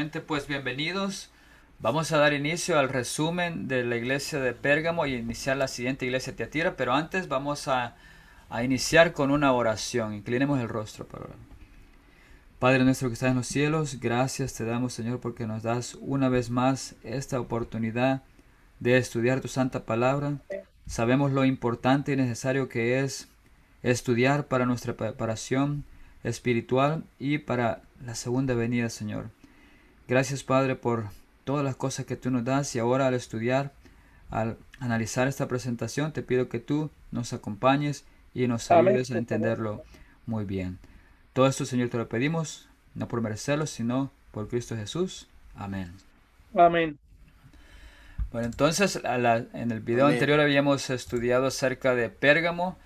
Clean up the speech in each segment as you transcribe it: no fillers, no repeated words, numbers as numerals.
Primeramente, pues bienvenidos. Vamos a dar inicio al resumen de la iglesia de Pérgamo y iniciar la siguiente iglesia de Tiatira, pero antes vamos a iniciar con una oración. Inclinemos el rostro para orar. Padre nuestro que estás en los cielos, gracias te damos, Señor, porque nos das una vez más esta oportunidad de estudiar tu santa palabra. Sabemos lo importante y necesario que es estudiar para nuestra preparación espiritual y para la segunda venida, Señor. Gracias, Padre, por todas las cosas que tú nos das, y ahora al estudiar, al analizar esta presentación, te pido que tú nos acompañes y nos Amén, ayudes a por favor. entenderlo muy bien. Todo esto, Señor, te lo pedimos, no por merecerlo, sino por Cristo Jesús. Amén. Amén. Bueno, entonces en el video Amén. anterior habíamos estudiado acerca de Pérgamo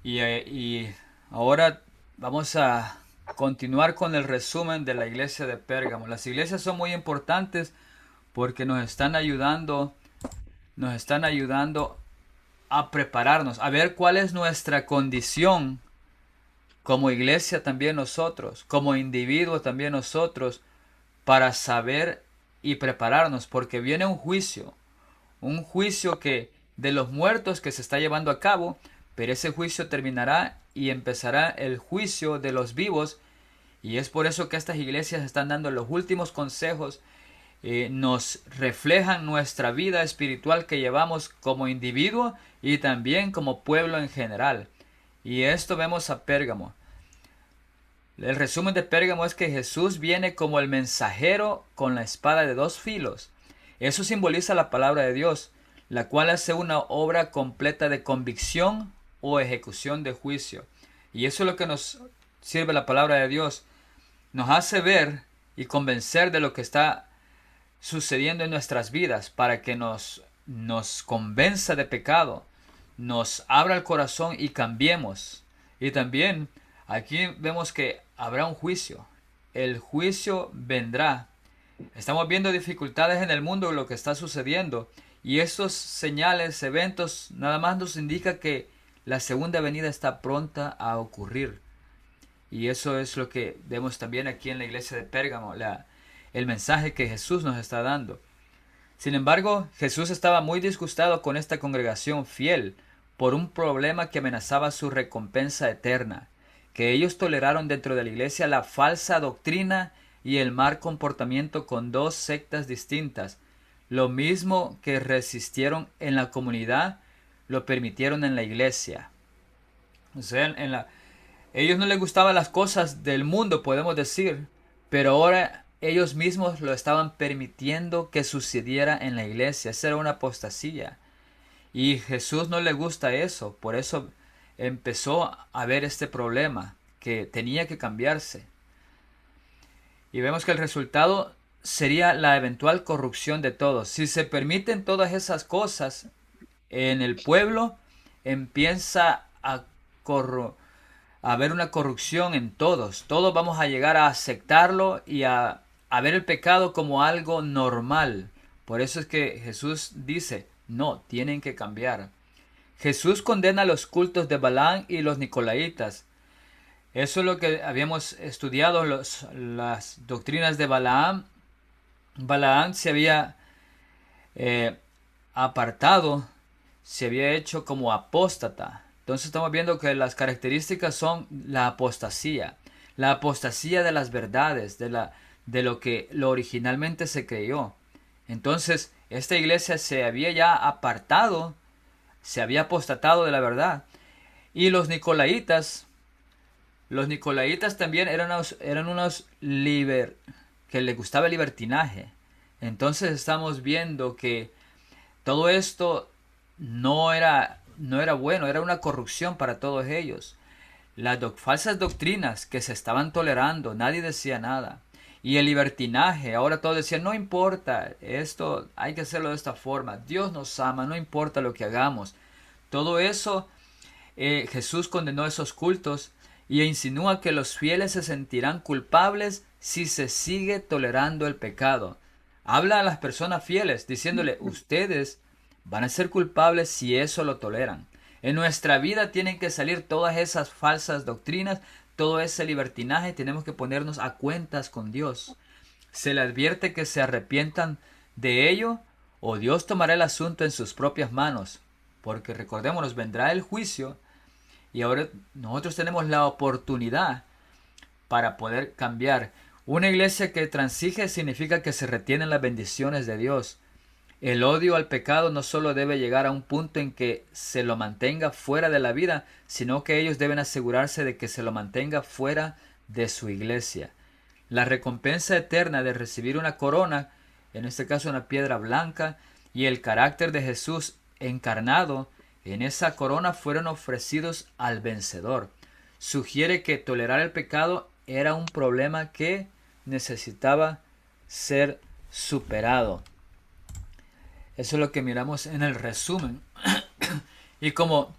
y ahora vamos a continuar con el resumen de la iglesia de Pérgamo. Las iglesias son muy importantes porque nos están ayudando a prepararnos, a ver cuál es nuestra condición como iglesia también nosotros, como individuos también nosotros, para saber y prepararnos, porque viene un juicio que de los muertos que se está llevando a cabo, pero ese juicio terminará y empezará el juicio de los vivos, y es por eso que estas iglesias están dando los últimos consejos, nos reflejan nuestra vida espiritual que llevamos como individuo y también como pueblo en general. Y esto vemos a Pérgamo. El resumen de Pérgamo es que Jesús viene como el mensajero con la espada de dos filos. Eso simboliza la palabra de Dios, la cual hace una obra completa de convicción o ejecución de juicio. Y eso es lo que nos sirve la palabra de Dios. Nos hace ver y convencer de lo que está sucediendo en nuestras vidas para que nos convenza de pecado, nos abra el corazón y cambiemos. Y también aquí vemos que habrá un juicio. El juicio vendrá. Estamos viendo dificultades en el mundo, lo que está sucediendo, y estos señales, eventos, nada más nos indica que la segunda venida está pronta a ocurrir. Y eso es lo que vemos también aquí en la iglesia de Pérgamo, el mensaje que Jesús nos está dando. Sin embargo, Jesús estaba muy disgustado con esta congregación fiel por un problema que amenazaba su recompensa eterna, que ellos toleraron dentro de la iglesia la falsa doctrina y el mal comportamiento con dos sectas distintas. Lo mismo que resistieron en la comunidad, lo permitieron en la iglesia. O sea, ellos no les gustaban las cosas del mundo, podemos decir, pero ahora ellos mismos lo estaban permitiendo que sucediera en la iglesia. Esa era una apostasía. Y Jesús no le gusta eso, por eso empezó a ver este problema, que tenía que cambiarse. Y vemos que el resultado sería la eventual corrupción de todos. Si se permiten todas esas cosas en el pueblo, empieza a haber una corrupción en todos. Todos vamos a llegar a aceptarlo y a ver el pecado como algo normal. Por eso es que Jesús dice, no, tienen que cambiar. Jesús condena los cultos de Balaam y los Nicolaitas. Eso es lo que habíamos estudiado, las doctrinas de Balaam. Balaam se había eh, apartado, se había hecho como apóstata. Entonces estamos viendo que las características son la apostasía de las verdades, de lo que lo originalmente se creyó. Entonces esta iglesia se había ya apartado, se había apostatado de la verdad. Y los nicolaitas también eran unos que les gustaba el libertinaje. Entonces estamos viendo que todo esto no era bueno, era una corrupción para todos ellos. Las falsas doctrinas que se estaban tolerando, nadie decía nada. Y el libertinaje, ahora todos decían, no importa, esto hay que hacerlo de esta forma, Dios nos ama, no importa lo que hagamos. Todo eso, Jesús condenó esos cultos y insinúa que los fieles se sentirán culpables si se sigue tolerando el pecado. Habla a las personas fieles diciéndole, ustedes van a ser culpables si eso lo toleran. En nuestra vida tienen que salir todas esas falsas doctrinas, todo ese libertinaje, tenemos que ponernos a cuentas con Dios. Se le advierte que se arrepientan de ello o Dios tomará el asunto en sus propias manos. Porque recordémonos, vendrá el juicio y ahora nosotros tenemos la oportunidad para poder cambiar. Una iglesia que transige significa que se retienen las bendiciones de Dios. El odio al pecado no solo debe llegar a un punto en que se lo mantenga fuera de la vida, sino que ellos deben asegurarse de que se lo mantenga fuera de su iglesia. La recompensa eterna de recibir una corona, en este caso una piedra blanca, y el carácter de Jesús encarnado en esa corona fueron ofrecidos al vencedor. Sugiere que tolerar el pecado era un problema que necesitaba ser superado. Eso es lo que miramos en el resumen. Y como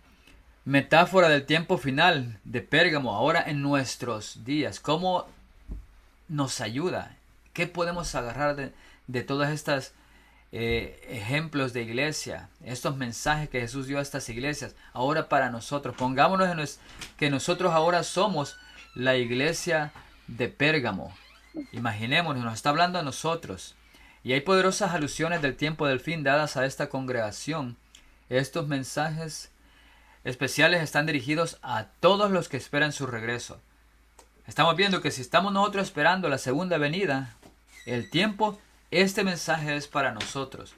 metáfora del tiempo final de Pérgamo, ahora en nuestros días, ¿cómo nos ayuda? ¿Qué podemos agarrar de todas estas ejemplos de iglesia? Estos mensajes que Jesús dio a estas iglesias, ahora para nosotros. Pongámonos en que nosotros ahora somos la iglesia de Pérgamo. Imaginémonos, nos está hablando a nosotros. Y hay poderosas alusiones del tiempo del fin dadas a esta congregación. Estos mensajes especiales están dirigidos a todos los que esperan su regreso. Estamos viendo que si estamos nosotros esperando la segunda venida, el tiempo, este mensaje es para nosotros.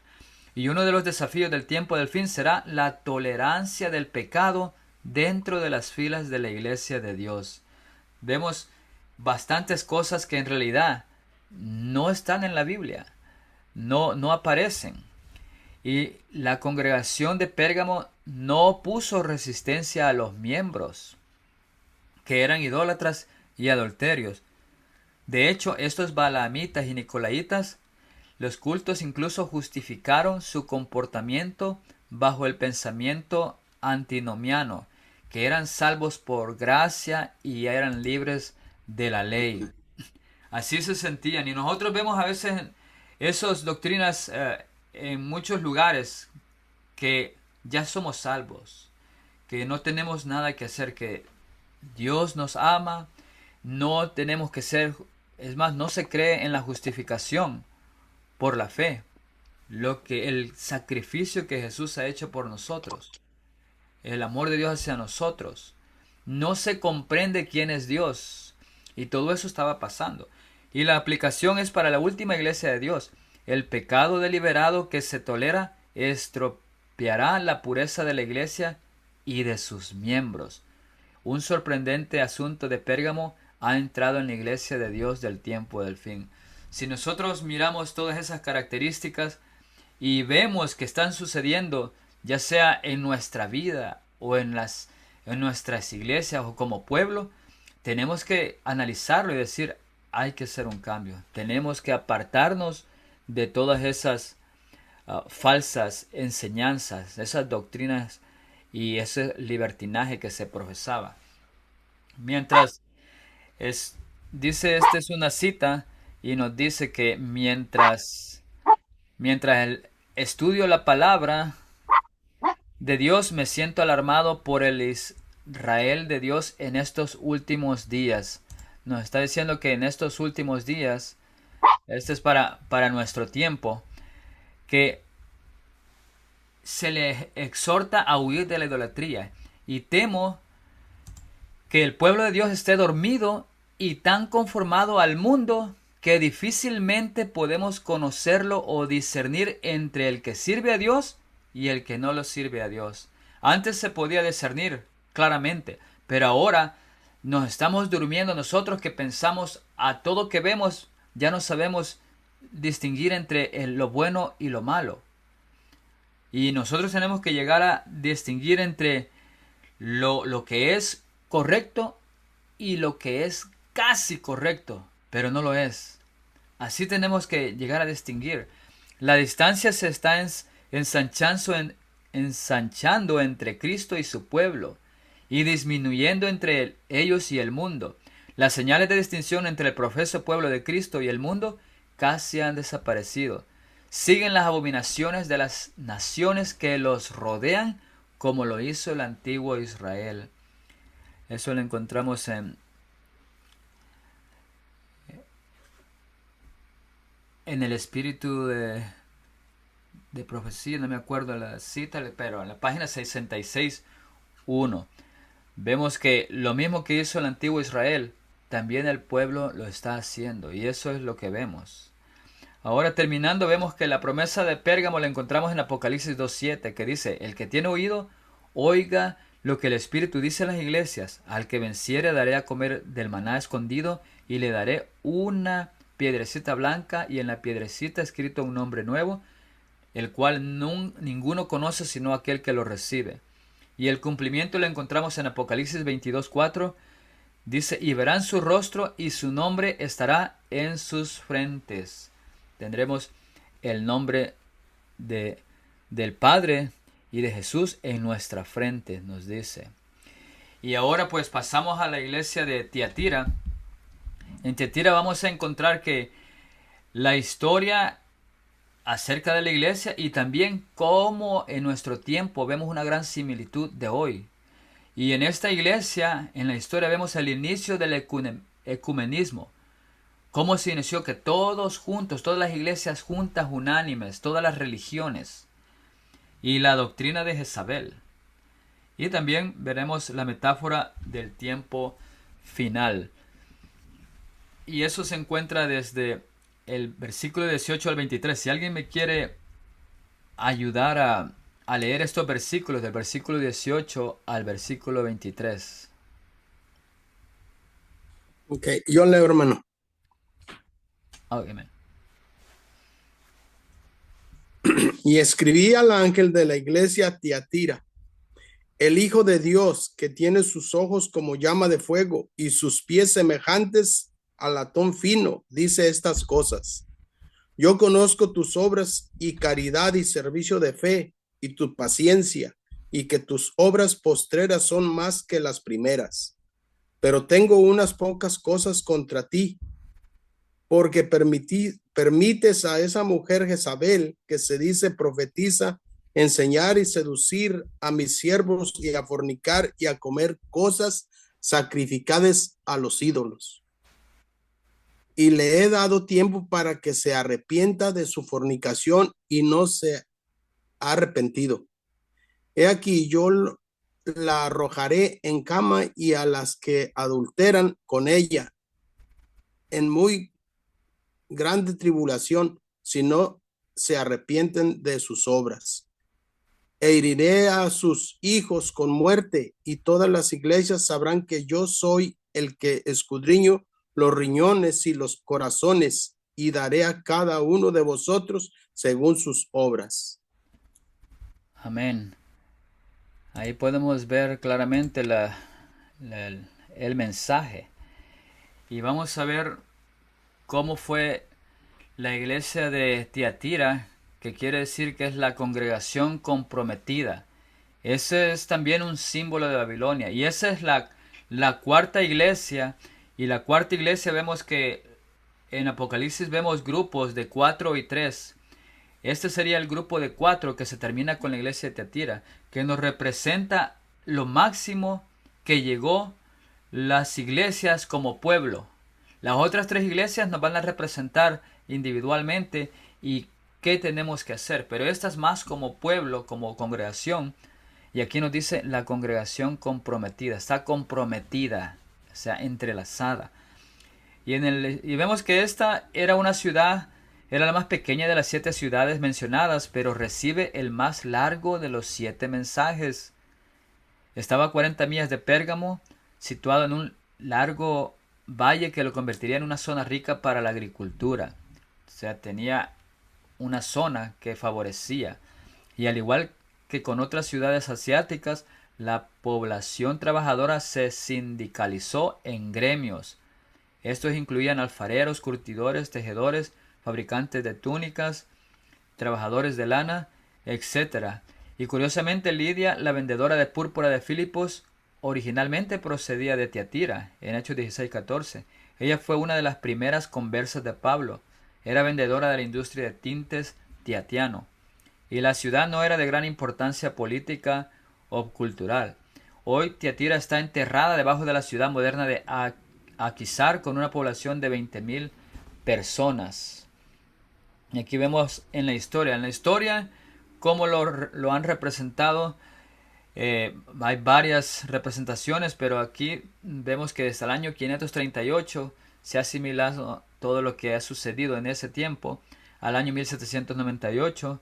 Y uno de los desafíos del tiempo del fin será la tolerancia del pecado dentro de las filas de la iglesia de Dios. Vemos bastantes cosas que en realidad no están en la Biblia, no aparecen. Y la congregación de Pérgamo no puso resistencia a los miembros, que eran idólatras y adulterios. De hecho, estos balaamitas y nicolaitas, los cultos incluso justificaron su comportamiento bajo el pensamiento antinomiano, que eran salvos por gracia y eran libres de la ley. Así se sentían. Y nosotros vemos a veces esas doctrinas en muchos lugares, que ya somos salvos, que no tenemos nada que hacer, que Dios nos ama, no tenemos que ser, es más, no se cree en la justificación por la fe, lo que el sacrificio que Jesús ha hecho por nosotros, el amor de Dios hacia nosotros, no se comprende quién es Dios, y todo eso estaba pasando. Y la aplicación es para la última iglesia de Dios. El pecado deliberado que se tolera estropeará la pureza de la iglesia y de sus miembros. Un sorprendente asunto de Pérgamo ha entrado en la iglesia de Dios del tiempo del fin. Si nosotros miramos todas esas características y vemos que están sucediendo, ya sea en nuestra vida o en nuestras iglesias o como pueblo, tenemos que analizarlo y decir, hay que hacer un cambio. Tenemos que apartarnos de todas esas falsas enseñanzas, esas doctrinas y ese libertinaje que se profesaba. Mientras dice, esta es una cita y nos dice que mientras estudio la palabra de Dios, me siento alarmado por el Israel de Dios en estos últimos días. Nos está diciendo que en estos últimos días, este es para nuestro tiempo, que se le exhorta a huir de la idolatría. Y temo que el pueblo de Dios esté dormido y tan conformado al mundo que difícilmente podemos conocerlo o discernir entre el que sirve a Dios y el que no lo sirve a Dios. Antes se podía discernir claramente, pero ahora nos estamos durmiendo nosotros que pensamos a todo que vemos, ya no sabemos distinguir entre lo bueno y lo malo. Y nosotros tenemos que llegar a distinguir entre lo que es correcto y lo que es casi correcto, pero no lo es. Así tenemos que llegar a distinguir. La distancia se está ensanchando entre Cristo y su pueblo y disminuyendo entre ellos y el mundo. Las señales de distinción entre el profeso pueblo de Cristo y el mundo casi han desaparecido. Siguen las abominaciones de las naciones que los rodean, como lo hizo el antiguo Israel. Eso lo encontramos en en el espíritu de profecía, no me acuerdo la cita, pero en la página 66.1 vemos que lo mismo que hizo el antiguo Israel, también el pueblo lo está haciendo, y eso es lo que vemos. Ahora terminando, vemos que la promesa de Pérgamo la encontramos en Apocalipsis 2.7, que dice, el que tiene oído, oiga lo que el Espíritu dice a las iglesias, al que venciere daré a comer del maná escondido, y le daré una piedrecita blanca, y en la piedrecita escrito un nombre nuevo, el cual ninguno conoce sino aquel que lo recibe. Y el cumplimiento lo encontramos en Apocalipsis 22.4, dice, y verán su rostro y su nombre estará en sus frentes. Tendremos el nombre de, del Padre y de Jesús en nuestra frente, nos dice. Y ahora pues pasamos a la iglesia de Tiatira. En Tiatira vamos a encontrar que la historia acerca de la iglesia y también cómo en nuestro tiempo vemos una gran similitud de hoy. Y en esta iglesia, en la historia, vemos el inicio del ecumenismo. Cómo se inició que todos juntos, todas las iglesias juntas, unánimes, todas las religiones. Y la doctrina de Jezabel. Y también veremos la metáfora del tiempo final. Y eso se encuentra desde el versículo 18 al 23. Si alguien me quiere ayudar a leer estos versículos, del versículo 18 al versículo 23. Ok, yo leo, hermano. Amén. Y escribí al ángel de la iglesia Tiatira, el Hijo de Dios, que tiene sus ojos como llama de fuego y sus pies semejantes al latón fino, dice estas cosas. Yo conozco tus obras y caridad y servicio de fe y tu paciencia, y que tus obras postreras son más que las primeras. Pero tengo unas pocas cosas contra ti, porque permites a esa mujer Jezabel, que se dice profetiza, enseñar y seducir a mis siervos y a fornicar y a comer cosas sacrificadas a los ídolos. Y le he dado tiempo para que se arrepienta de su fornicación y no se ha arrepentido. He aquí yo la arrojaré en cama y a las que adulteran con ella en muy grande tribulación, si no se arrepienten de sus obras. E heriré a sus hijos con muerte, y todas las iglesias sabrán que yo soy el que escudriño los riñones y los corazones, y daré a cada uno de vosotros según sus obras. Amén. Ahí podemos ver claramente el mensaje. Y vamos a ver cómo fue la iglesia de Tiatira, que quiere decir que es la congregación comprometida. Ese es también un símbolo de Babilonia. Y esa es la cuarta iglesia. Y la cuarta iglesia vemos que en Apocalipsis vemos grupos de 4 y 3. Este sería el grupo de 4 que se termina con la iglesia de Tiatira, que nos representa lo máximo que llegó las iglesias como pueblo. Las otras 3 iglesias nos van a representar individualmente y qué tenemos que hacer, pero esta es más como pueblo, como congregación. Y aquí nos dice la congregación comprometida, está comprometida, o sea, entrelazada. Y vemos que esta era una ciudad, era la más pequeña de las 7 ciudades mencionadas, pero recibe el más largo de los 7 mensajes. Estaba a 40 millas de Pérgamo, situado en un largo valle que lo convertiría en una zona rica para la agricultura. O sea, tenía una zona que favorecía. Y al igual que con otras ciudades asiáticas, la población trabajadora se sindicalizó en gremios. Estos incluían alfareros, curtidores, tejedores, fabricantes de túnicas, trabajadores de lana, etc. Y curiosamente Lidia, la vendedora de púrpura de Filipos, originalmente procedía de Tiatira, en Hechos 16:14. Ella fue una de las primeras conversas de Pablo. Era vendedora de la industria de tintes tiatiano. Y la ciudad no era de gran importancia política o cultural. Hoy Tiatira está enterrada debajo de la ciudad moderna de Aquisar con una población de 20.000 personas. Y aquí vemos en la historia cómo lo han representado. Hay varias representaciones, pero aquí vemos que desde el año 538 se ha asimilado todo lo que ha sucedido en ese tiempo al año 1798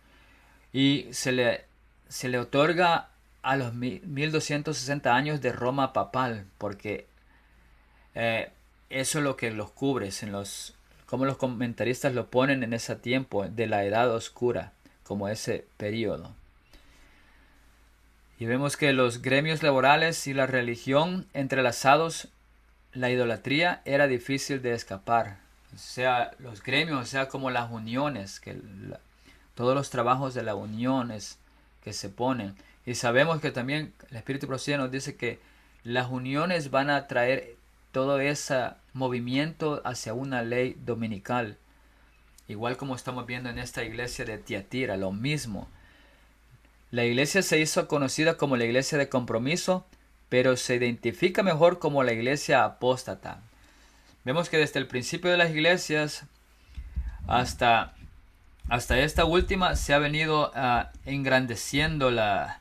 y se le otorga a los 1260 años de Roma papal, porque eso es lo que los cubre, como los comentaristas lo ponen en ese tiempo de la edad oscura, como ese periodo. Y vemos que los gremios laborales y la religión entrelazados, la idolatría era difícil de escapar. O sea, los gremios, o sea, como las uniones, todos los trabajos de las uniones que se ponen. Y sabemos que también el Espíritu Profecía nos dice que las uniones van a traer todo ese movimiento hacia una ley dominical. Igual como estamos viendo en esta iglesia de Tiatira, lo mismo. La iglesia se hizo conocida como la iglesia de compromiso, pero se identifica mejor como la iglesia apóstata. Vemos que desde el principio de las iglesias hasta esta última se ha venido engrandeciendo la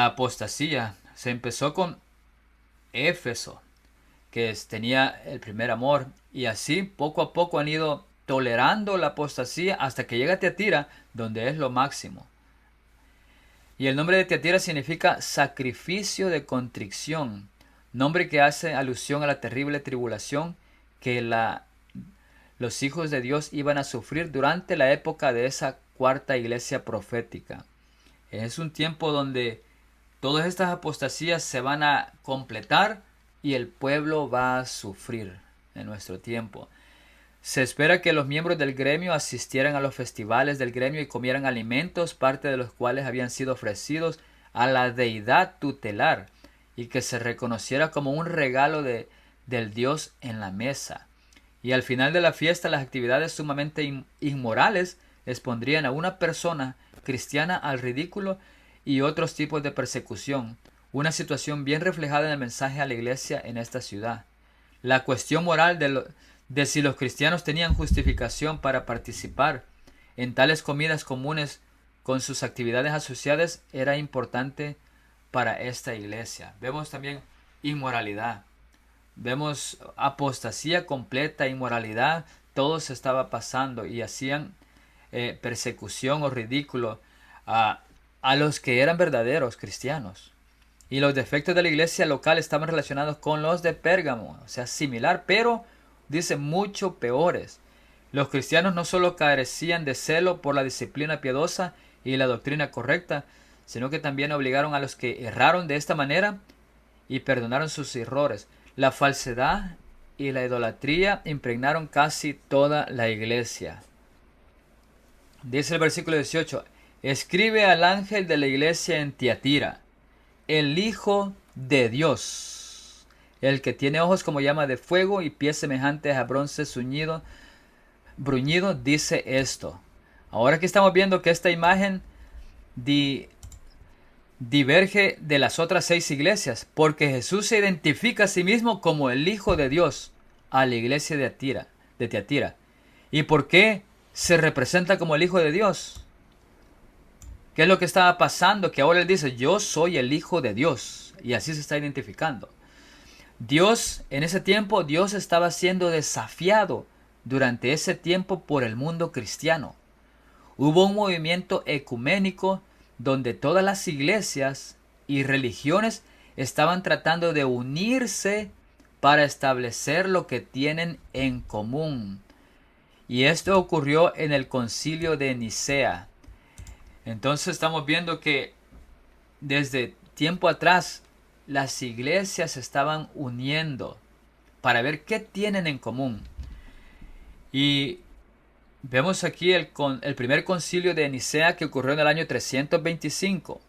apostasía. Se empezó con Éfeso, que tenía el primer amor, y así poco a poco han ido tolerando la apostasía hasta que llega a Tiatira, donde es lo máximo. Y el nombre de Tiatira significa sacrificio de contrición, nombre que hace alusión a la terrible tribulación que los hijos de Dios iban a sufrir durante la época de esa cuarta iglesia profética. Es un tiempo donde todas estas apostasías se van a completar y el pueblo va a sufrir en nuestro tiempo. Se espera que los miembros del gremio asistieran a los festivales del gremio y comieran alimentos, parte de los cuales habían sido ofrecidos a la deidad tutelar, y que se reconociera como un regalo del Dios en la mesa. Y al final de la fiesta, las actividades sumamente inmorales expondrían a una persona cristiana al ridículo y otros tipos de persecución, una situación bien reflejada en el mensaje a la iglesia en esta ciudad. La cuestión moral de si los cristianos tenían justificación para participar en tales comidas comunes con sus actividades asociadas era importante para esta iglesia. Vemos también inmoralidad. Vemos apostasía completa, inmoralidad, todo se estaba pasando y hacían persecución o ridículo a los que eran verdaderos cristianos. Y los defectos de la iglesia local estaban relacionados con los de Pérgamo, o sea, similar, pero dice mucho peores. Los cristianos no solo carecían de celo por la disciplina piadosa y la doctrina correcta, sino que también obligaron a los que erraron de esta manera y perdonaron sus errores. La falsedad y la idolatría impregnaron casi toda la iglesia. Dice el versículo 18, escribe al ángel de la iglesia en Tiatira, el Hijo de Dios, el que tiene ojos como llama de fuego y pies semejantes a bronce bruñido, dice esto. Ahora que estamos viendo que esta imagen diverge de las otras 6 iglesias, porque Jesús se identifica a sí mismo como el Hijo de Dios a la iglesia de Tiatira. ¿Y por qué se representa como el Hijo de Dios? ¿Qué es lo que estaba pasando? Que ahora él dice, yo soy el Hijo de Dios. Y así se está identificando. Dios, en ese tiempo, Dios estaba siendo desafiado durante ese tiempo por el mundo cristiano. Hubo un movimiento ecuménico donde todas las iglesias y religiones estaban tratando de unirse para establecer lo que tienen en común. Y esto ocurrió en el Concilio de Nicea. Entonces estamos viendo que desde tiempo atrás las iglesias se estaban uniendo para ver qué tienen en común. Y vemos aquí el primer concilio de Nicea que ocurrió en el año 325.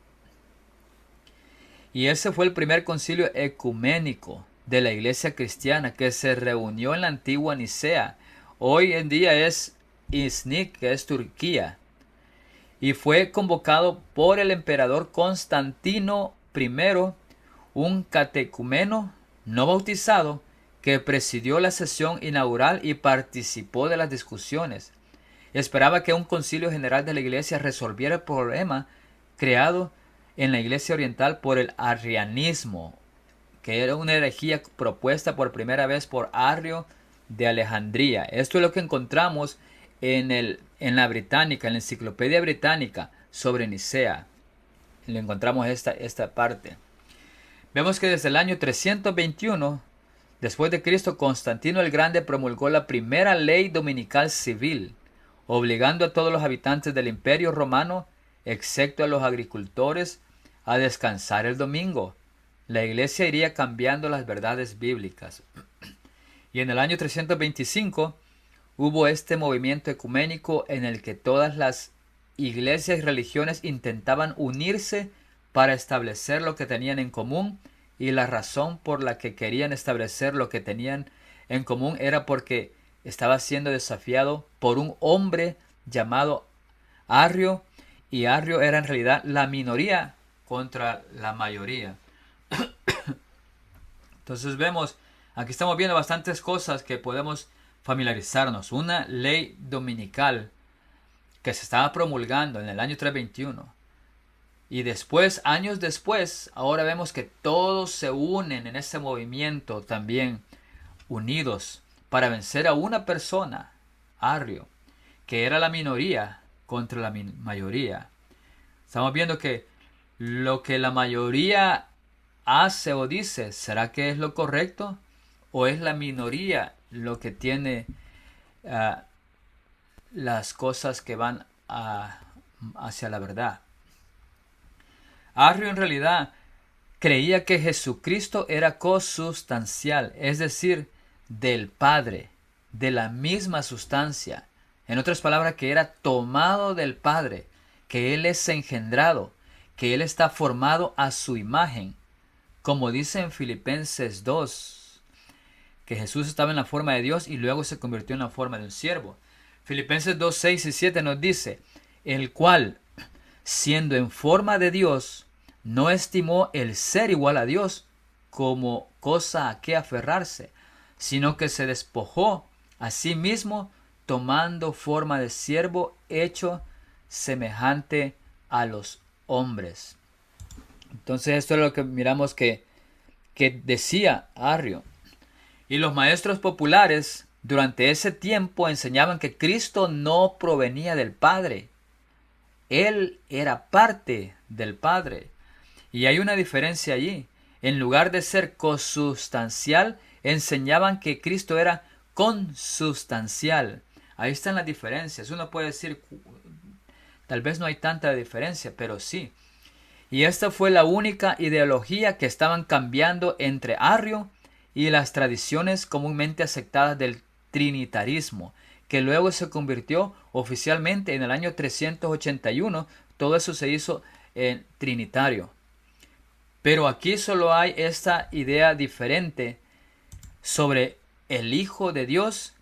Y ese fue el primer concilio ecuménico de la iglesia cristiana que se reunió en la antigua Nicea. Hoy en día es Iznik, que es Turquía. Y fue convocado por el emperador Constantino I, un catecúmeno no bautizado que presidió la sesión inaugural y participó de las discusiones. Esperaba que un concilio general de la iglesia resolviera el problema creado en la iglesia oriental por el arrianismo, que era una herejía propuesta por primera vez por Arrio de Alejandría. Esto es lo que encontramos en la británica, en la enciclopedia británica sobre Nicea. Le encontramos esta parte. Vemos que desde el año 321 después de Cristo, Constantino el Grande promulgó la primera ley dominical civil, obligando a todos los habitantes del Imperio Romano, excepto a los agricultores, a descansar el domingo. La iglesia iría cambiando las verdades bíblicas. Y en el año 325 hubo este movimiento ecuménico en el que todas las iglesias y religiones intentaban unirse para establecer lo que tenían en común, y la razón por la que querían establecer lo que tenían en común era porque estaba siendo desafiado por un hombre llamado Arrio, y Arrio era en realidad la minoría contra la mayoría. Entonces vemos, aquí estamos viendo bastantes cosas que podemos familiarizarnos. Una ley dominical que se estaba promulgando en el año 321. Y después, años después, ahora vemos que todos se unen en ese movimiento también, unidos para vencer a una persona, Arrio, que era la minoría contra la mayoría. Estamos viendo que lo que la mayoría hace o dice, ¿será que es lo correcto? ¿O es la minoría lo que tiene las cosas que van hacia la verdad? Arrio en realidad creía que Jesucristo era consustancial, es decir, del Padre, de la misma sustancia. En otras palabras, que era tomado del Padre, que Él es engendrado, que Él está formado a su imagen. Como dice en Filipenses 2, que Jesús estaba en la forma de Dios y luego se convirtió en la forma de un siervo. Filipenses 2, 6 y 7 nos dice, el cual, siendo en forma de Dios, no estimó el ser igual a Dios como cosa a que aferrarse, sino que se despojó a sí mismo, tomando forma de siervo, hecho semejante a los hombres. Entonces esto es lo que miramos que decía Arrio. Y los maestros populares durante ese tiempo enseñaban que Cristo no provenía del Padre. Él era parte del Padre. Y hay una diferencia allí. En lugar de ser consustancial, enseñaban que Cristo era consustancial. Ahí están las diferencias. Uno puede decir, tal vez no hay tanta diferencia, pero sí. Y esta fue la única ideología que estaban cambiando entre Arrio y las tradiciones comúnmente aceptadas del trinitarismo, que luego se convirtió oficialmente en el año 381. Todo eso se hizo en trinitario. Pero aquí solo hay esta idea diferente sobre el Hijo de Dios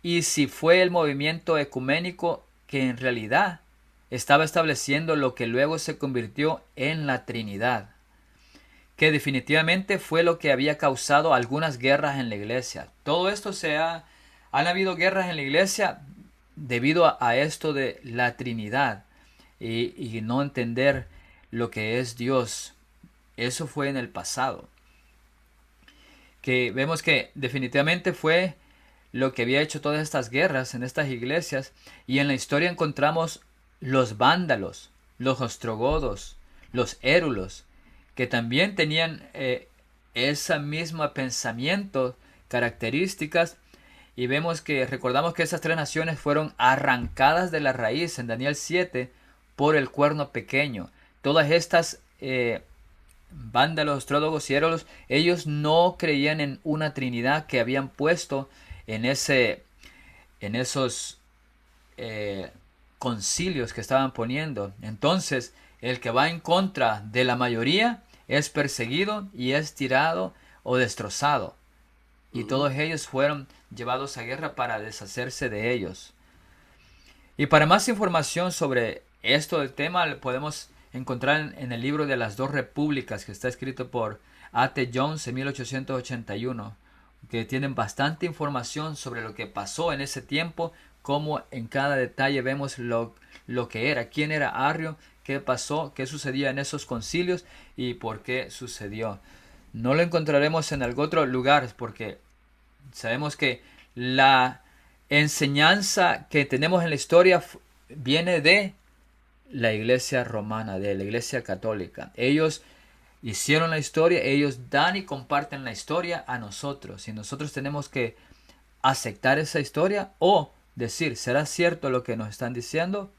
y si fue el movimiento ecuménico que en realidad estaba estableciendo lo que luego se convirtió en la Trinidad, que definitivamente fue lo que había causado algunas guerras en la iglesia. Todo esto han habido guerras en la iglesia debido a esto de la Trinidad y no entender lo que es Dios. Eso fue en el pasado. Que vemos que definitivamente fue lo que había hecho todas estas guerras en estas iglesias. Y en la historia encontramos los vándalos, los ostrogodos, los érulos, que también tenían ese mismo pensamiento, características. Y recordamos que esas tres naciones fueron arrancadas de la raíz en Daniel 7 por el cuerno pequeño. Todas estas vándalos, ostrólogos y érulos, ellos no creían en una trinidad que habían puesto en esos concilios que estaban poniendo. Entonces, el que va en contra de la mayoría es perseguido y es tirado o destrozado. Y todos ellos fueron llevados a guerra para deshacerse de ellos. Y para más información sobre esto del tema, podemos encontrar en el libro de las dos repúblicas, que está escrito por A.T. Jones en 1881, que tienen bastante información sobre lo que pasó en ese tiempo cómo en cada detalle vemos lo que era, quién era Arrio, qué pasó, qué sucedía en esos concilios y por qué sucedió. No lo encontraremos en algún otro lugar porque sabemos que la enseñanza que tenemos en la historia viene de la iglesia romana, de la iglesia católica. Ellos hicieron la historia, ellos dan y comparten la historia a nosotros. Y nosotros tenemos que aceptar esa historia o decir, ¿será cierto lo que nos están diciendo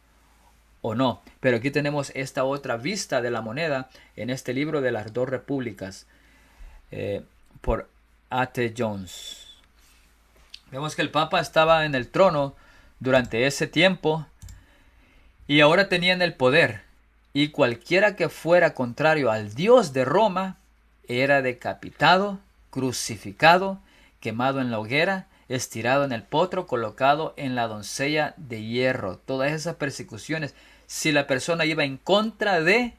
o no? Pero aquí tenemos esta otra vista de la moneda en este libro de las dos repúblicas por A.T. Jones. Vemos que el Papa estaba en el trono durante ese tiempo y ahora tenían el poder. Y cualquiera que fuera contrario al Dios de Roma era decapitado, crucificado, quemado en la hoguera, estirado en el potro, colocado en la doncella de hierro. Todas esas persecuciones, si la persona iba en contra de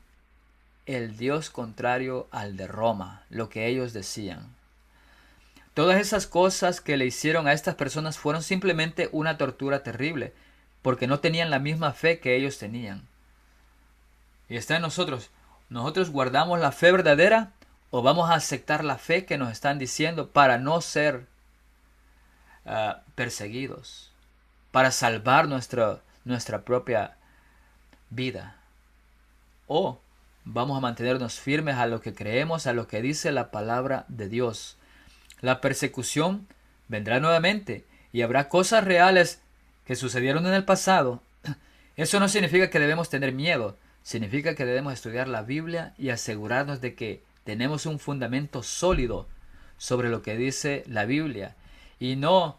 el Dios contrario al de Roma, lo que ellos decían. Todas esas cosas que le hicieron a estas personas fueron simplemente una tortura terrible, porque no tenían la misma fe que ellos tenían. Y está en nosotros. ¿Nosotros guardamos la fe verdadera o vamos a aceptar la fe que nos están diciendo para no ser perseguidos, para salvar nuestra propia vida? ¿O vamos a mantenernos firmes a lo que creemos, a lo que dice la palabra de Dios? La persecución vendrá nuevamente y habrá cosas reales que sucedieron en el pasado. Eso no significa que debemos tener miedo. Significa que debemos estudiar la Biblia y asegurarnos de que tenemos un fundamento sólido sobre lo que dice la Biblia y lo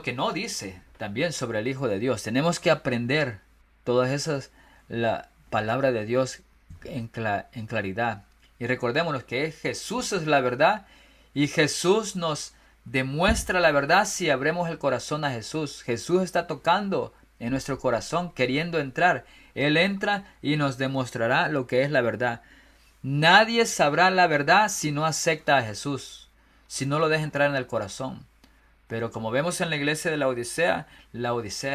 que no dice también sobre el Hijo de Dios. Tenemos que aprender todas esas, la palabra de Dios en claridad. Y recordémonos que Jesús es la verdad y Jesús nos demuestra la verdad si abremos el corazón a Jesús. Jesús está tocando en nuestro corazón, queriendo entrar. Él entra y nos demostrará lo que es la verdad. Nadie sabrá la verdad si no acepta a Jesús, si no lo deja entrar en el corazón. Pero como vemos en la iglesia de la Odisea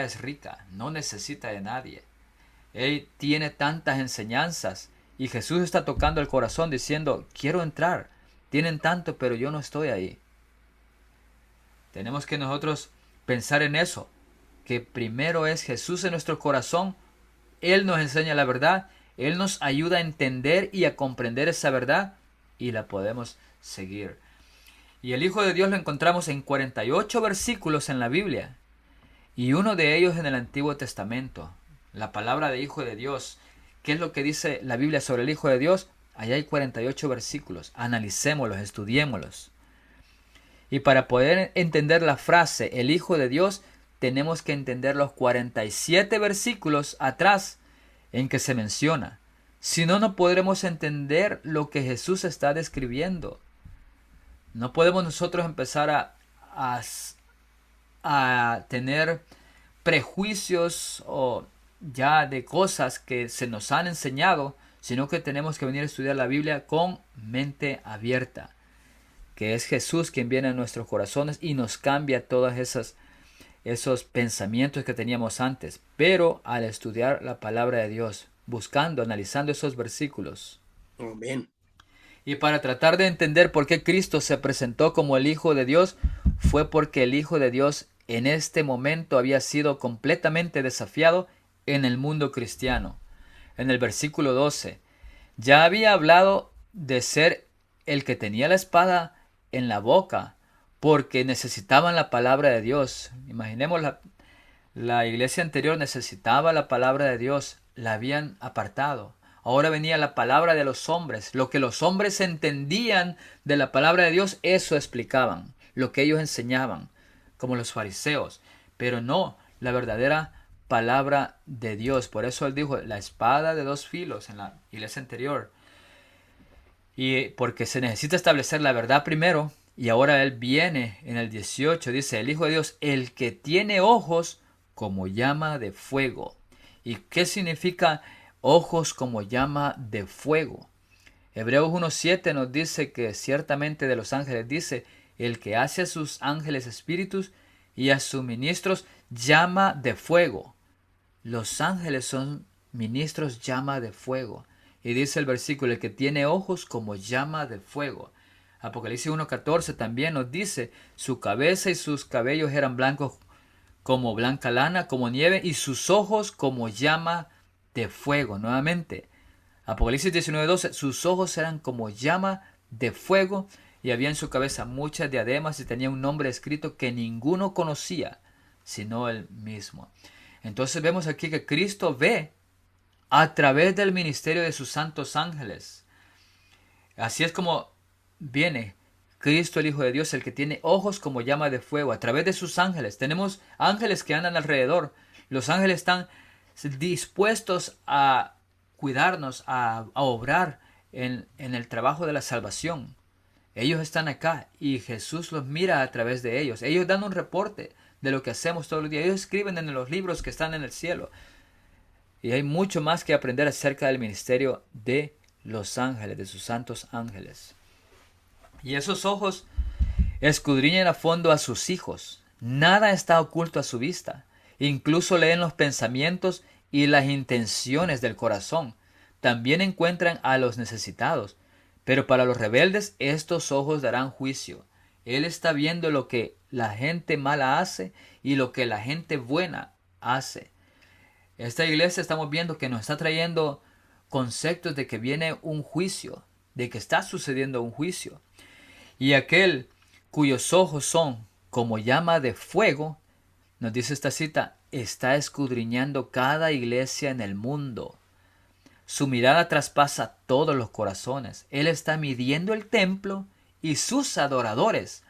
es rica, no necesita de nadie. Él tiene tantas enseñanzas y Jesús está tocando el corazón diciendo, quiero entrar. Tienen tanto, pero yo no estoy ahí. Tenemos que nosotros pensar en eso, que primero es Jesús en nuestro corazón. Él nos enseña la verdad, Él nos ayuda a entender y a comprender esa verdad y la podemos seguir. Y el Hijo de Dios lo encontramos en 48 versículos en la Biblia y uno de ellos en el Antiguo Testamento. La palabra de Hijo de Dios. ¿Qué es lo que dice la Biblia sobre el Hijo de Dios? Allá hay 48 versículos. Analicémoslos, estudiémoslos. Y para poder entender la frase el Hijo de Dios, tenemos que entender los 47 versículos atrás en que se menciona. Si no, no podremos entender lo que Jesús está describiendo. No podemos nosotros empezar a tener prejuicios o ya de cosas que se nos han enseñado, sino que tenemos que venir a estudiar la Biblia con mente abierta, que es Jesús quien viene a nuestros corazones y nos cambia todas esos pensamientos que teníamos antes, pero al estudiar la palabra de Dios, buscando, analizando esos versículos. Amén. Y para tratar de entender por qué Cristo se presentó como el Hijo de Dios, fue porque el Hijo de Dios en este momento había sido completamente desafiado en el mundo cristiano. En el versículo 12, ya había hablado de ser el que tenía la espada en la boca, porque necesitaban la palabra de Dios. Imaginemos la iglesia anterior necesitaba la palabra de Dios, la habían apartado. Ahora venía la palabra de los hombres. Lo que los hombres entendían de la palabra de Dios, eso explicaban. Lo que ellos enseñaban, como los fariseos. Pero no la verdadera palabra de Dios. Por eso él dijo, la espada de dos filos en la iglesia anterior. Y porque se necesita establecer la verdad primero. Y ahora él viene en el 18, dice, el Hijo de Dios, el que tiene ojos como llama de fuego. ¿Y qué significa ojos como llama de fuego? Hebreos 1.7 nos dice que ciertamente de los ángeles dice, el que hace a sus ángeles espíritus y a sus ministros llama de fuego. Los ángeles son ministros llama de fuego. Y dice el versículo, el que tiene ojos como llama de fuego. Apocalipsis 1:14 también nos dice, su cabeza y sus cabellos eran blancos como blanca lana, como nieve, y sus ojos como llama de fuego. Nuevamente, Apocalipsis 19:12, sus ojos eran como llama de fuego, y había en su cabeza muchas diademas, y tenía un nombre escrito que ninguno conocía, sino él mismo. Entonces vemos aquí que Cristo ve a través del ministerio de sus santos ángeles. Así es como viene Cristo, el Hijo de Dios, el que tiene ojos como llama de fuego, a través de sus ángeles. Tenemos ángeles que andan alrededor. Los ángeles están dispuestos a cuidarnos, a obrar en el trabajo de la salvación. Ellos están acá y Jesús los mira a través de ellos. Ellos dan un reporte de lo que hacemos todos los días. Ellos escriben en los libros que están en el cielo. Y hay mucho más que aprender acerca del ministerio de los ángeles, de sus santos ángeles. Y esos ojos escudriñan a fondo a sus hijos. Nada está oculto a su vista. Incluso leen los pensamientos y las intenciones del corazón. También encuentran a los necesitados. Pero para los rebeldes estos ojos darán juicio. Él está viendo lo que la gente mala hace y lo que la gente buena hace. Esta iglesia estamos viendo que nos está trayendo conceptos de que viene un juicio, de que está sucediendo un juicio. Y aquel cuyos ojos son como llama de fuego, nos dice esta cita, está escudriñando cada iglesia en el mundo. Su mirada traspasa todos los corazones. Él está midiendo el templo y sus adoradores,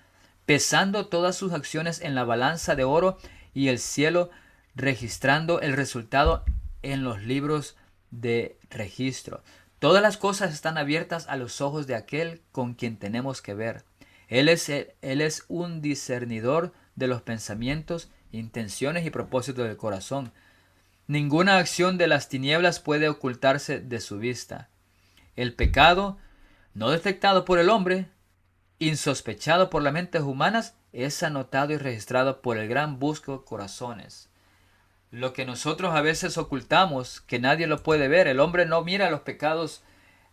pesando todas sus acciones en la balanza de oro y el cielo, registrando el resultado en los libros de registro. Todas las cosas están abiertas a los ojos de aquel con quien tenemos que ver. Él es un discernidor de los pensamientos, intenciones y propósitos del corazón. Ninguna acción de las tinieblas puede ocultarse de su vista. El pecado, no detectado por el hombre, insospechado por las mentes humanas, es anotado y registrado por el gran busco de corazones. Lo que nosotros a veces ocultamos, que nadie lo puede ver, el hombre no mira los pecados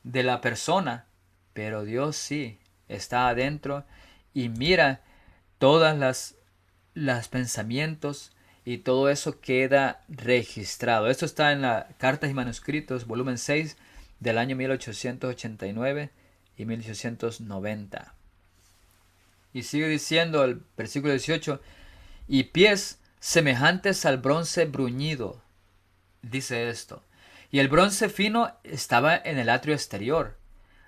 de la persona, pero Dios sí está adentro y mira todas las pensamientos y todo eso queda registrado. Esto está en la Cartas y Manuscritos, volumen 6 del año 1889 y 1890. Y sigue diciendo el versículo 18, y pies semejantes al bronce bruñido. Dice esto. Y el bronce fino estaba en el atrio exterior.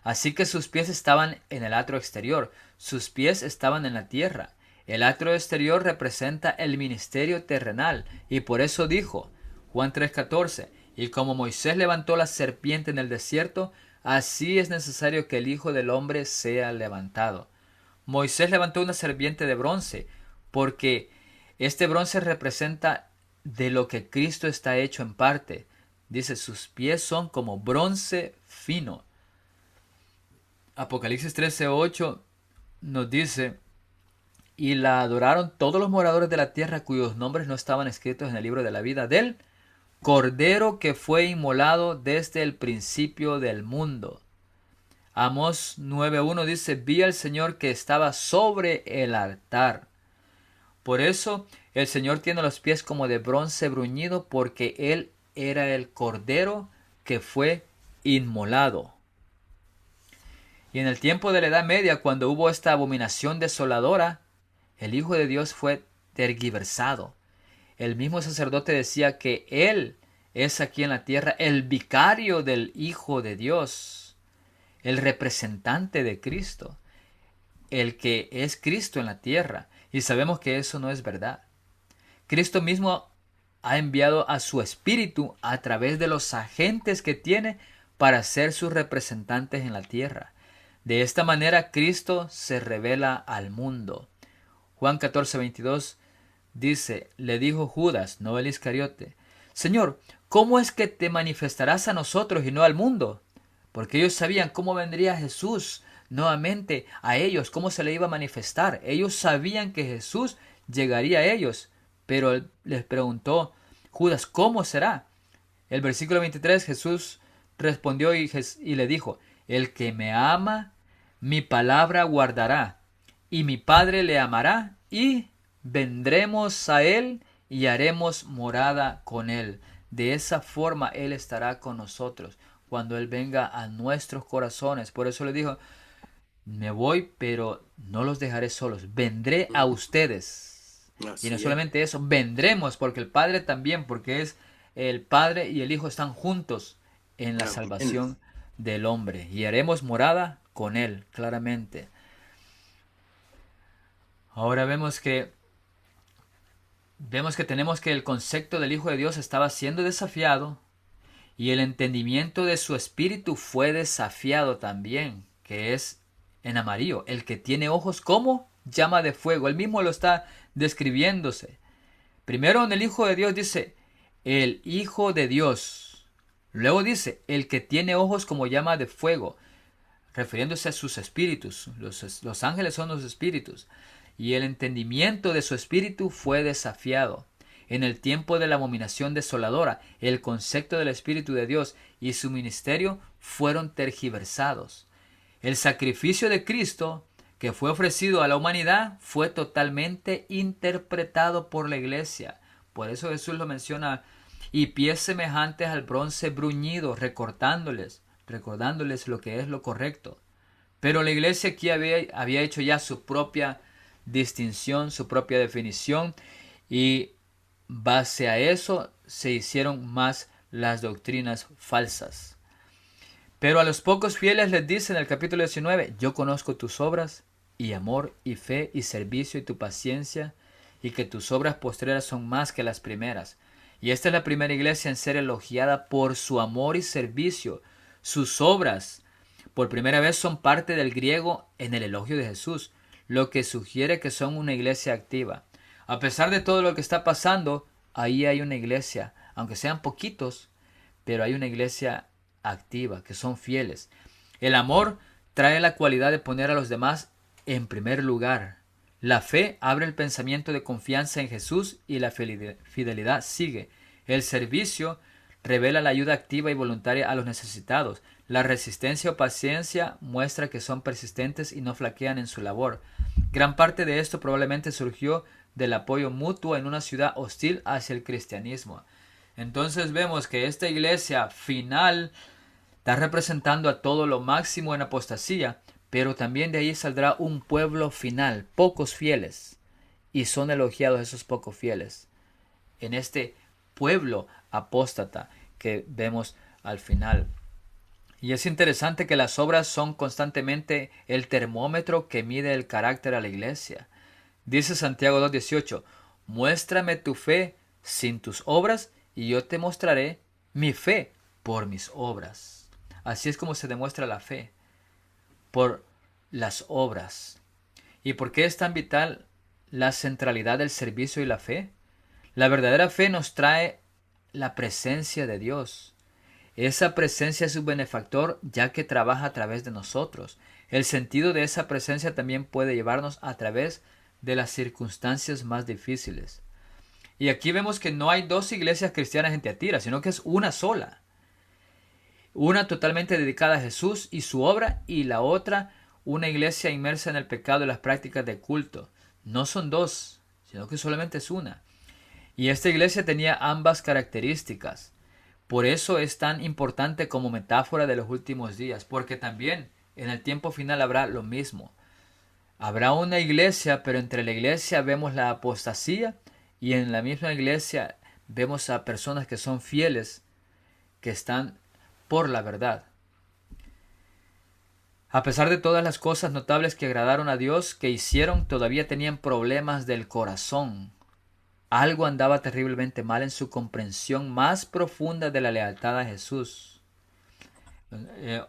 Así que sus pies estaban en el atrio exterior. Sus pies estaban en la tierra. El atrio exterior representa el ministerio terrenal. Y por eso dijo, Juan 3:14, y como Moisés levantó la serpiente en el desierto, así es necesario que el Hijo del Hombre sea levantado. Moisés levantó una serpiente de bronce, porque este bronce representa de lo que Cristo está hecho en parte. Dice, sus pies son como bronce fino. Apocalipsis 13:8 nos dice, y la adoraron todos los moradores de la tierra cuyos nombres no estaban escritos en el libro de la vida del Cordero que fue inmolado desde el principio del mundo. Amós 9:1 dice, vi al Señor que estaba sobre el altar. Por eso el Señor tiene los pies como de bronce bruñido, porque Él era el Cordero que fue inmolado. Y en el tiempo de la Edad Media, cuando hubo esta abominación desoladora, el Hijo de Dios fue tergiversado. El mismo sacerdote decía que Él es aquí en la tierra el vicario del Hijo de Dios, el representante de Cristo, el que es Cristo en la tierra. Y sabemos que eso no es verdad. Cristo mismo ha enviado a su Espíritu a través de los agentes que tiene para ser sus representantes en la tierra. De esta manera Cristo se revela al mundo. Juan 14:22 dice, le dijo Judas, no el Iscariote, Señor, ¿cómo es que te manifestarás a nosotros y no al mundo? Porque ellos sabían cómo vendría Jesús nuevamente a ellos, cómo se le iba a manifestar. Ellos sabían que Jesús llegaría a ellos, Pero él les preguntó, Judas, ¿cómo será? El versículo 23, Jesús respondió y le dijo, el que me ama, mi palabra guardará, y mi Padre le amará, y vendremos a él y haremos morada con él. De esa forma él estará con nosotros cuando él venga a nuestros corazones. Por eso le dijo, me voy, pero no los dejaré solos. Vendré a ustedes. Y no Así es. solamente eso, vendremos, porque el Padre también, porque es el Padre y el Hijo están juntos en la Amén. salvación del hombre. Y haremos morada con Él, claramente. Ahora vemos que tenemos que el concepto del Hijo de Dios estaba siendo desafiado y el entendimiento de su espíritu fue desafiado también, que es en amarillo, el que tiene ojos como llama de fuego. Él mismo lo está describiéndose. Primero en el Hijo de Dios dice, el Hijo de Dios. Luego dice, el que tiene ojos como llama de fuego, refiriéndose a sus espíritus. Los ángeles son los espíritus. Y el entendimiento de su espíritu fue desafiado. En el tiempo de la abominación desoladora, el concepto del Espíritu de Dios y su ministerio fueron tergiversados. El sacrificio de Cristo, que fue ofrecido a la humanidad, fue totalmente interpretado por la iglesia. Por eso Jesús lo menciona, y pies semejantes al bronce bruñido, recordándoles lo que es lo correcto. Pero la iglesia aquí había hecho ya su propia distinción, su propia definición, y base a eso se hicieron más las doctrinas falsas. Pero a los pocos fieles les dice en el capítulo 19, yo conozco tus obras, y amor, y fe, y servicio, y tu paciencia, y que tus obras postreras son más que las primeras. Y esta es la primera iglesia en ser elogiada por su amor y servicio. Sus obras, por primera vez, son parte del griego en el elogio de Jesús, lo que sugiere que son una iglesia activa. A pesar de todo lo que está pasando, ahí hay una iglesia, aunque sean poquitos, pero hay una iglesia activa, que son fieles. El amor trae la cualidad de poner a los demás en primer lugar. La fe abre el pensamiento de confianza en Jesús y la fidelidad sigue. El servicio revela la ayuda activa y voluntaria a los necesitados. La resistencia o paciencia muestra que son persistentes y no flaquean en su labor. Gran parte de esto probablemente surgió del apoyo mutuo en una ciudad hostil hacia el cristianismo. Entonces vemos que esta iglesia final está representando a todo lo máximo en apostasía, pero también de ahí saldrá un pueblo final, pocos fieles, y son elogiados esos pocos fieles en este pueblo apóstata que vemos al final. Y es interesante que las obras son constantemente el termómetro que mide el carácter a la iglesia. Dice Santiago 2:18, muéstrame tu fe sin tus obras y yo te mostraré mi fe por mis obras. Así es como se demuestra la fe, por las obras. ¿Y por qué es tan vital la centralidad del servicio y la fe? La verdadera fe nos trae la presencia de Dios. Esa presencia es un benefactor ya que trabaja a través de nosotros. El sentido de esa presencia también puede llevarnos a través de las circunstancias más difíciles. Y aquí vemos que no hay dos iglesias cristianas en Tiatira, sino que es una sola. Una totalmente dedicada a Jesús y su obra, y la otra una iglesia inmersa en el pecado y las prácticas de culto. No son dos, sino que solamente es una. Y esta iglesia tenía ambas características. Por eso es tan importante como metáfora de los últimos días, porque también en el tiempo final habrá lo mismo. Habrá una iglesia, pero entre la iglesia vemos la apostasía y en la misma iglesia vemos a personas que son fieles, que están por la verdad. A pesar de todas las cosas notables que agradaron a Dios, que hicieron, todavía tenían problemas del corazón. Algo andaba terriblemente mal en su comprensión más profunda de la lealtad a Jesús.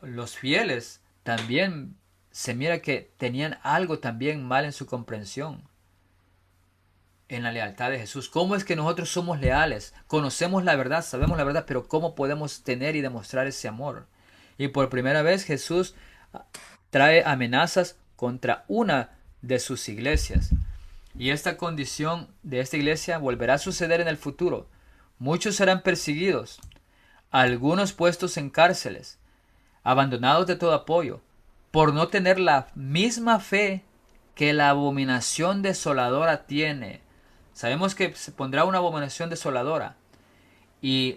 Los fieles también se mira que tenían algo también mal en su comprensión, en la lealtad de Jesús. ¿Cómo es que nosotros somos leales? Conocemos la verdad, sabemos la verdad, pero ¿cómo podemos tener y demostrar ese amor? Y por primera vez Jesús trae amenazas contra una de sus iglesias. Y esta condición de esta iglesia volverá a suceder en el futuro. Muchos serán perseguidos, algunos puestos en cárceles, abandonados de todo apoyo, por no tener la misma fe que la abominación desoladora tiene. Sabemos que se pondrá una abominación desoladora, y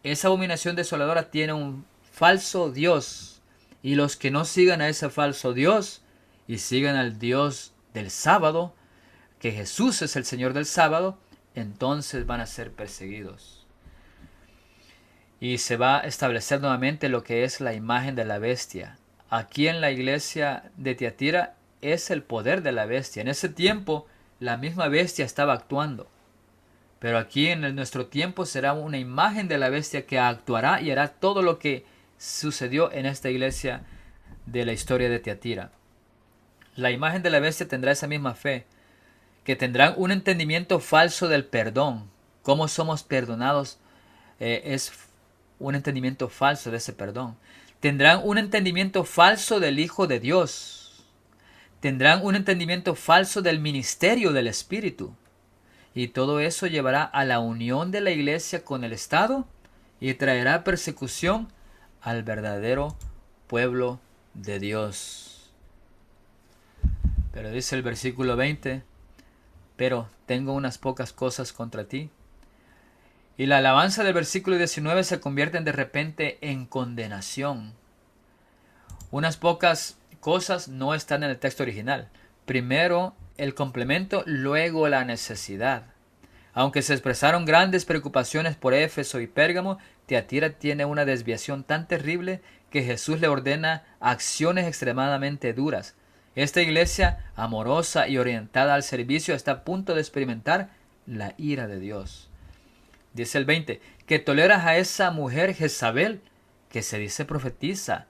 esa abominación desoladora tiene un falso Dios, y los que no sigan a ese falso Dios y sigan al Dios del sábado, que Jesús es el Señor del sábado, entonces van a ser perseguidos. Y se va a establecer nuevamente lo que es la imagen de la bestia. Aquí en la iglesia de Tiatira es el poder de la bestia. En ese tiempo la misma bestia estaba actuando. Pero aquí en nuestro tiempo será una imagen de la bestia que actuará y hará todo lo que sucedió en esta iglesia de la historia de Tiatira. La imagen de la bestia tendrá esa misma fe, que tendrán un entendimiento falso del perdón. Cómo somos perdonados es un entendimiento falso de ese perdón. Tendrán un entendimiento falso del Hijo de Dios. Tendrán un entendimiento falso del ministerio del Espíritu. Y todo eso llevará a la unión de la iglesia con el Estado y traerá persecución al verdadero pueblo de Dios. Pero dice el versículo 20, pero tengo unas pocas cosas contra ti. Y la alabanza del versículo 19 se convierte de repente en condenación. Unas pocas cosas no están en el texto original. Primero el complemento, luego la necesidad. Aunque se expresaron grandes preocupaciones por Éfeso y Pérgamo, Tiatira tiene una desviación tan terrible que Jesús le ordena acciones extremadamente duras. Esta iglesia, amorosa y orientada al servicio, está a punto de experimentar la ira de Dios. Dice el 20, que toleras a esa mujer Jezabel, que se dice profetiza,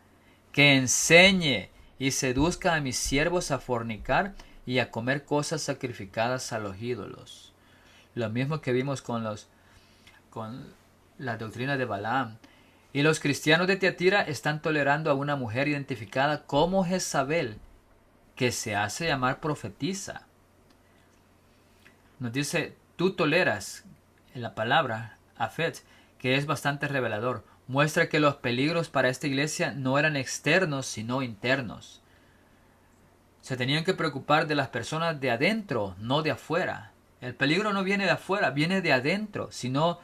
que enseñe y seduzca a mis siervos a fornicar y a comer cosas sacrificadas a los ídolos. Lo mismo que vimos con la doctrina de Balaam. Y los cristianos de Tiatira están tolerando a una mujer identificada como Jezabel, que se hace llamar profetisa. Nos dice, tú toleras, en la palabra, afet, que es bastante revelador. Muestra que los peligros para esta iglesia no eran externos, sino internos. Se tenían que preocupar de las personas de adentro, no de afuera. El peligro no viene de afuera, viene de adentro. Sino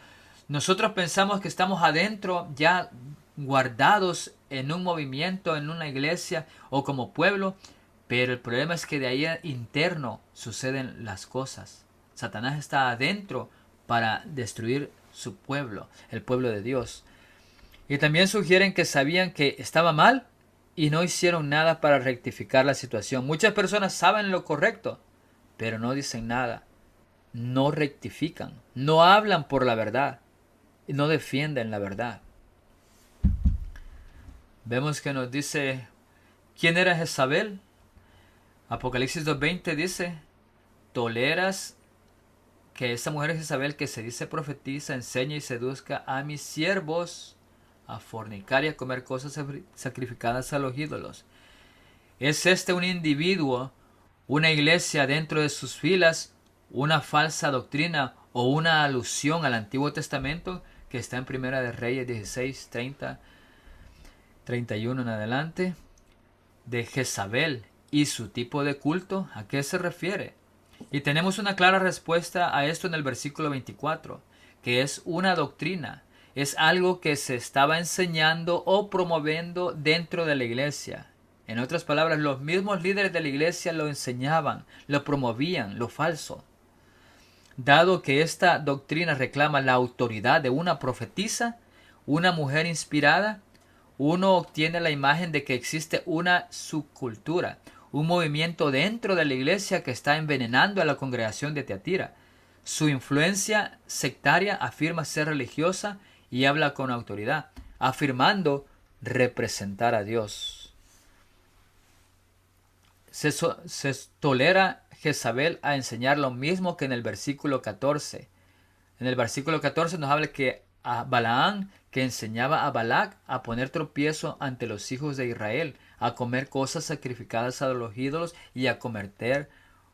nosotros pensamos que estamos adentro ya guardados en un movimiento, en una iglesia o como pueblo, pero el problema es que de ahí interno suceden las cosas. Satanás está adentro para destruir su pueblo, el pueblo de Dios. Y también sugieren que sabían que estaba mal y no hicieron nada para rectificar la situación. Muchas personas saben lo correcto, pero no dicen nada. No rectifican, no hablan por la verdad y no defienden la verdad. Vemos que nos dice, ¿quién era Jezabel? Apocalipsis 2:20 dice, toleras que esa mujer Jezabel, que se dice profetiza, enseña y seduzca a mis siervos a fornicar y a comer cosas sacrificadas a los ídolos. ¿Es este un individuo, una iglesia dentro de sus filas, una falsa doctrina o una alusión al Antiguo Testamento que está en Primera de Reyes 16, 30, 31 en adelante? De Jezabel y su tipo de culto, ¿a qué se refiere? Y tenemos una clara respuesta a esto en el versículo 24, que es una doctrina, es algo que se estaba enseñando o promoviendo dentro de la iglesia. En otras palabras, los mismos líderes de la iglesia lo enseñaban, lo promovían, lo falso. Dado que esta doctrina reclama la autoridad de una profetisa, una mujer inspirada, uno obtiene la imagen de que existe una subcultura, un movimiento dentro de la iglesia que está envenenando a la congregación de Tiatira. Su influencia sectaria afirma ser religiosa y habla con autoridad, afirmando representar a Dios. Se tolera Jezabel a enseñar lo mismo que en el versículo 14. En el versículo 14 nos habla que a Balaam, que enseñaba a Balac a poner tropiezo ante los hijos de Israel, a comer cosas sacrificadas a los ídolos y a cometer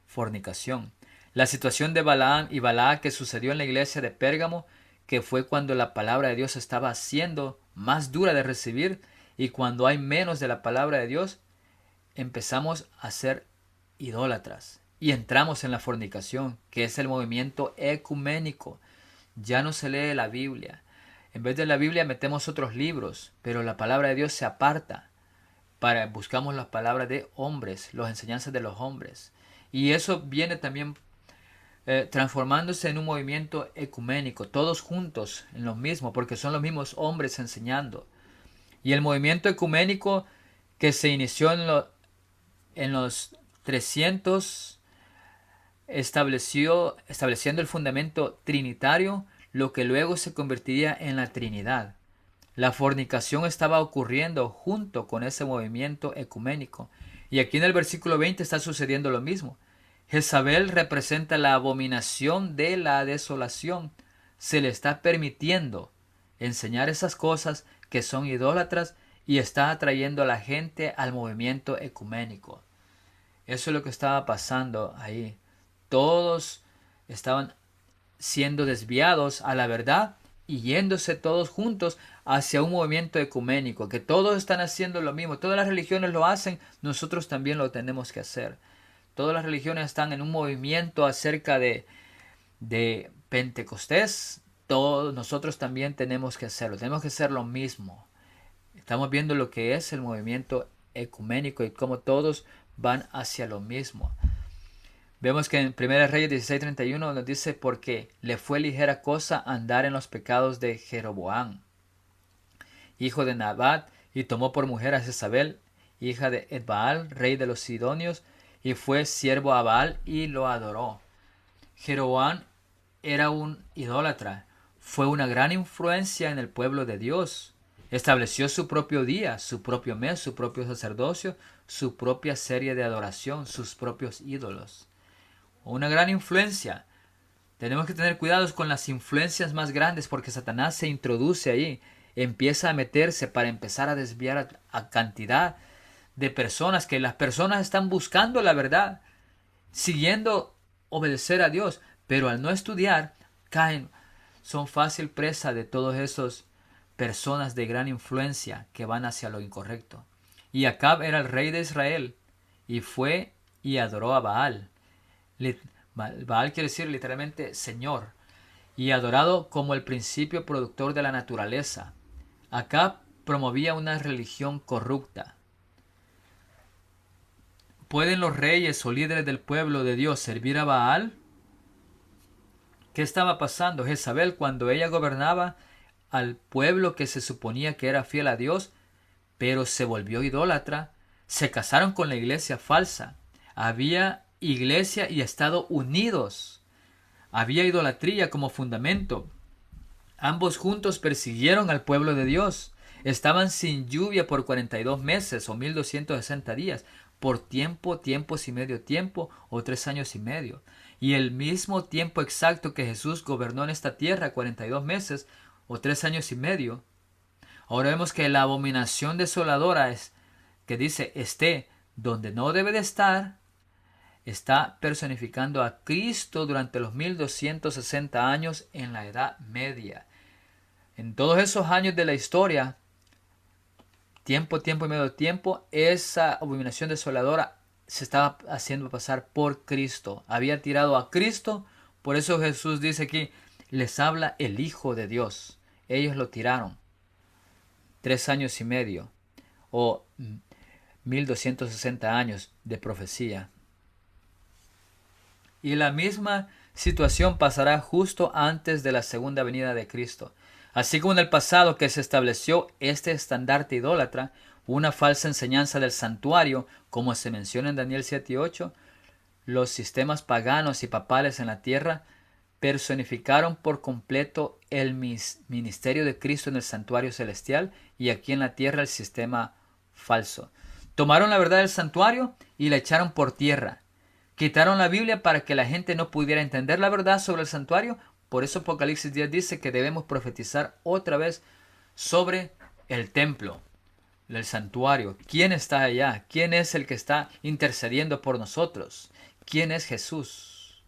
fornicación. La situación de Balaam y Balac que sucedió en la iglesia de Pérgamo, que fue cuando la palabra de Dios estaba siendo más dura de recibir y cuando hay menos de la palabra de Dios, empezamos a ser idólatras y entramos en la fornicación, que es el movimiento ecuménico. Ya no se lee la Biblia. En vez de la Biblia metemos otros libros, pero la palabra de Dios se aparta. Buscamos las palabras de hombres, las enseñanzas de los hombres. Y eso viene también transformándose en un movimiento ecuménico, todos juntos en lo mismo, porque son los mismos hombres enseñando. Y el movimiento ecuménico que se inició en los 300 estableciendo el fundamento trinitario, lo que luego se convertiría en la Trinidad. La fornicación estaba ocurriendo junto con ese movimiento ecuménico. Y aquí en el versículo 20 está sucediendo lo mismo. Jezabel representa la abominación de la desolación. Se le está permitiendo enseñar esas cosas que son idólatras y está atrayendo a la gente al movimiento ecuménico. Eso es lo que estaba pasando ahí. Todos estaban siendo desviados a la verdad y yéndose todos juntos hacia un movimiento ecuménico, que todos están haciendo lo mismo, todas las religiones lo hacen, nosotros también lo tenemos que hacer. Todas las religiones están en un movimiento acerca de Pentecostés, todos nosotros también tenemos que hacerlo, tenemos que hacer lo mismo. Estamos viendo lo que es el movimiento ecuménico y cómo todos van hacia lo mismo. Vemos que en 1 Reyes 16:31 nos dice porque le fue ligera cosa andar en los pecados de Jeroboam, hijo de Nabat, y tomó por mujer a Jezabel, hija de Edbaal, rey de los Sidonios, y fue siervo a Baal y lo adoró. Jeroboam era un idólatra, fue una gran influencia en el pueblo de Dios. Estableció su propio día, su propio mes, su propio sacerdocio, su propia serie de adoración, sus propios ídolos. Una gran influencia. Tenemos que tener cuidados con las influencias más grandes porque Satanás se introduce ahí, empieza a meterse para empezar a desviar a cantidad de personas, que las personas están buscando la verdad, siguiendo obedecer a Dios, pero al no estudiar caen, son fácil presa de todos esos personas de gran influencia que van hacia lo incorrecto. Y Acab era el rey de Israel y fue y adoró a Baal. Baal quiere decir literalmente Señor, y adorado como el principio productor de la naturaleza. Acab promovía una religión corrupta. ¿Pueden los reyes o líderes del pueblo de Dios servir a Baal? ¿Qué estaba pasando? Jezabel, cuando ella gobernaba al pueblo que se suponía que era fiel a Dios, pero se volvió idólatra, se casaron con la iglesia falsa. Había iglesia y Estado unidos. Había idolatría como fundamento. Ambos juntos persiguieron al pueblo de Dios. Estaban sin lluvia por 42 meses o 1260 días, por tiempos y medio tiempo o 3 años y medio. Y el mismo tiempo exacto que Jesús gobernó en esta tierra, 42 meses o 3 años y medio. Ahora vemos que la abominación desoladora es que dice esté donde no debe de estar, está personificando a Cristo durante los 1260 años en la Edad Media. En todos esos años de la historia, tiempo y medio tiempo, esa abominación desoladora se estaba haciendo pasar por Cristo. Había tirado a Cristo, por eso Jesús dice aquí, les habla el Hijo de Dios. Ellos lo tiraron. 3 años y medio o 1260 años de profecía. Y la misma situación pasará justo antes de la segunda venida de Cristo. Así como en el pasado que se estableció este estandarte idólatra, una falsa enseñanza del santuario, como se menciona en Daniel 7 y 8, los sistemas paganos y papales en la tierra personificaron por completo el ministerio de Cristo en el santuario celestial y aquí en la tierra el sistema falso. Tomaron la verdad del santuario y la echaron por tierra. Quitaron la Biblia para que la gente no pudiera entender la verdad sobre el santuario. Por eso Apocalipsis 10 dice que debemos profetizar otra vez sobre el templo, el santuario. ¿Quién está allá? ¿Quién es el que está intercediendo por nosotros? ¿Quién es Jesús?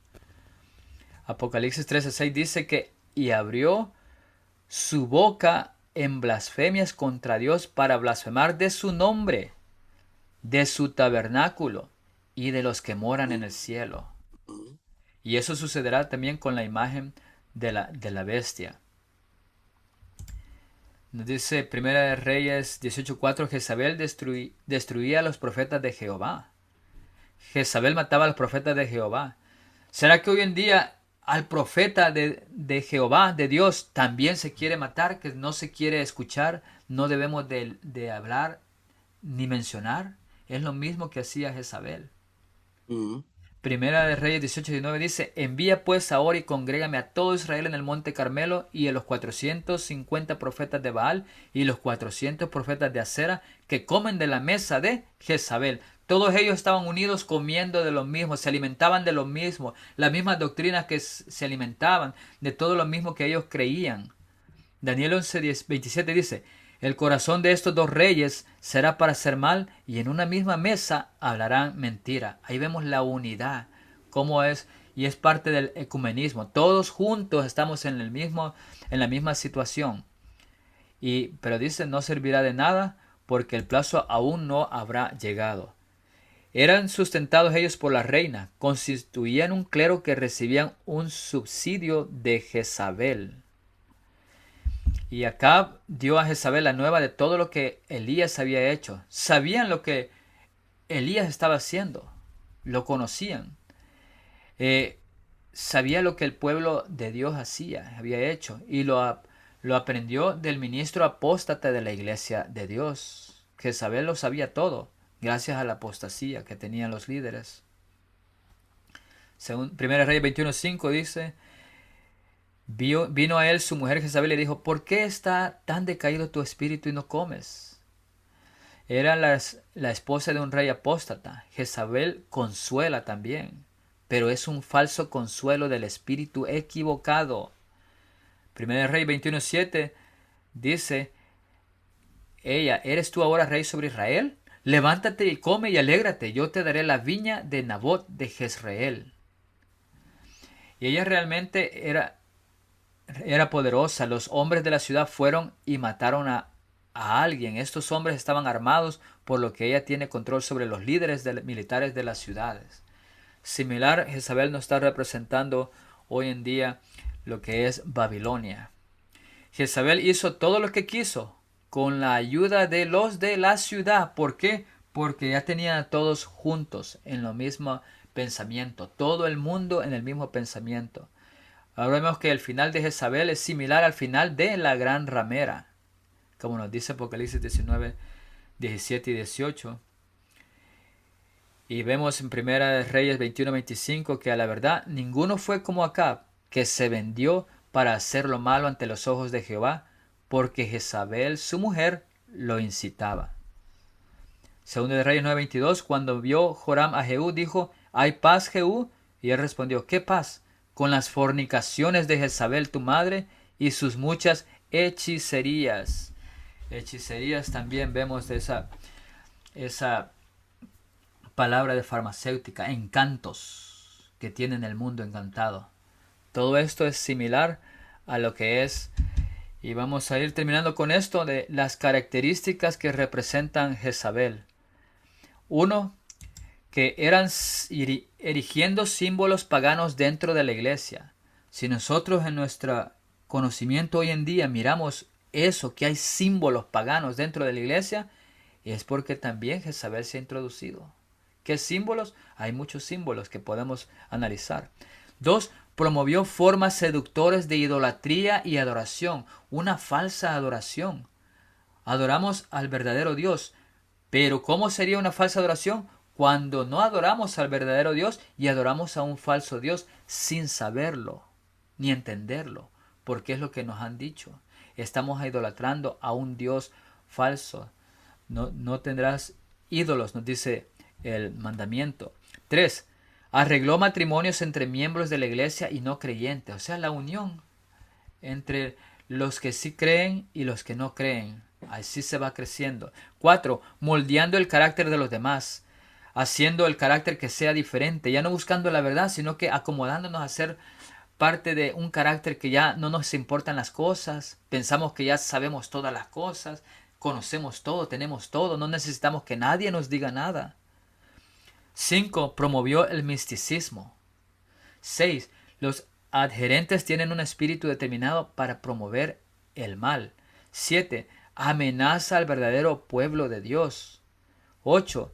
Apocalipsis 13:6 dice que y abrió su boca en blasfemias contra Dios para blasfemar de su nombre, de su tabernáculo y de los que moran en el cielo. Y eso sucederá también con la imagen de la bestia. Nos dice Primera de Reyes 18:4, Jezabel destruía a los profetas de Jehová. Jezabel mataba a los profetas de Jehová. ¿Será que hoy en día al profeta de Jehová, de Dios, también se quiere matar, que no se quiere escuchar, no debemos de hablar ni mencionar? Es lo mismo que hacía Jezabel. Primera de Reyes 18:19 dice, envía pues ahora y congrégame a todo Israel en el monte Carmelo y a los 450 profetas de Baal y los 400 profetas de Acera que comen de la mesa de Jezabel. Todos ellos estaban unidos comiendo de lo mismo, se alimentaban de lo mismo, las mismas doctrinas que se alimentaban, de todo lo mismo que ellos creían. Daniel 11:27 dice, el corazón de estos dos reyes será para hacer mal y en una misma mesa hablarán mentira. Ahí vemos la unidad, cómo es, y es parte del ecumenismo. Todos juntos estamos en la misma situación. Pero dice, no servirá de nada porque el plazo aún no habrá llegado. Eran sustentados ellos por la reina, constituían un clero que recibían un subsidio de Jezabel. Y Acab dio a Jezabel la nueva de todo lo que Elías había hecho. Sabían lo que Elías estaba haciendo. Lo conocían. Sabía lo que el pueblo de Dios había hecho. Y lo aprendió del ministro apóstata de la iglesia de Dios. Jezabel lo sabía todo, gracias a la apostasía que tenían los líderes. Según 1 Reyes 21:5 dice, vino a él su mujer Jezabel y le dijo, ¿por qué está tan decaído tu espíritu y no comes? Era la esposa de un rey apóstata. Jezabel consuela también, pero es un falso consuelo del espíritu equivocado. 1 Rey 21:7 dice, ella, ¿eres tú ahora rey sobre Israel? Levántate y come y alégrate, yo te daré la viña de Nabot de Jezreel. Y ella realmente era poderosa. Los hombres de la ciudad fueron y mataron a alguien. Estos hombres estaban armados, por lo que ella tiene control sobre los líderes militares de las ciudades. Similar, Jezabel nos está representando hoy en día lo que es Babilonia. Jezabel hizo todo lo que quiso con la ayuda de los de la ciudad. ¿Por qué? Porque ya tenían a todos juntos en lo mismo pensamiento. Todo el mundo en el mismo pensamiento. Ahora vemos que el final de Jezabel es similar al final de la gran ramera, como nos dice Apocalipsis 19, 17 y 18. Y vemos en Primera de Reyes 21-25 que a la verdad ninguno fue como Acab, que se vendió para hacer lo malo ante los ojos de Jehová, porque Jezabel, su mujer, lo incitaba. Segunda de Reyes 9:22, cuando vio Joram a Jehú, dijo, ¿hay paz, Jehú? Y él respondió, ¿qué paz? Con las fornicaciones de Jezabel tu madre y sus muchas hechicerías. Hechicerías también vemos de esa palabra de farmacéutica, encantos que tienen el mundo encantado. Todo esto es similar a lo que es, y vamos a ir terminando con esto de las características que representan Jezabel. Uno, que eran erigiendo símbolos paganos dentro de la iglesia. Si nosotros en nuestro conocimiento hoy en día miramos eso, que hay símbolos paganos dentro de la iglesia, es porque también Jezabel se ha introducido. ¿Qué símbolos? Hay muchos símbolos que podemos analizar. 2. Promovió formas seductores de idolatría y adoración, una falsa adoración. Adoramos al verdadero Dios, pero ¿cómo sería una falsa adoración? Cuando no adoramos al verdadero Dios y adoramos a un falso Dios sin saberlo ni entenderlo, porque es lo que nos han dicho. Estamos idolatrando a un Dios falso. No tendrás ídolos, nos dice el mandamiento. 3. Arregló matrimonios entre miembros de la iglesia y no creyentes, o sea, la unión entre los que sí creen y los que no creen. Así se va creciendo. 4. Moldeando el carácter de los demás, haciendo el carácter que sea diferente, ya no buscando la verdad, sino que acomodándonos a ser parte de un carácter que ya no nos importan las cosas, pensamos que ya sabemos todas las cosas, conocemos todo, tenemos todo, no necesitamos que nadie nos diga nada. 5. Promovió el misticismo. 6. Los adherentes tienen un espíritu determinado para promover el mal. 7. Amenaza al verdadero pueblo de Dios. 8.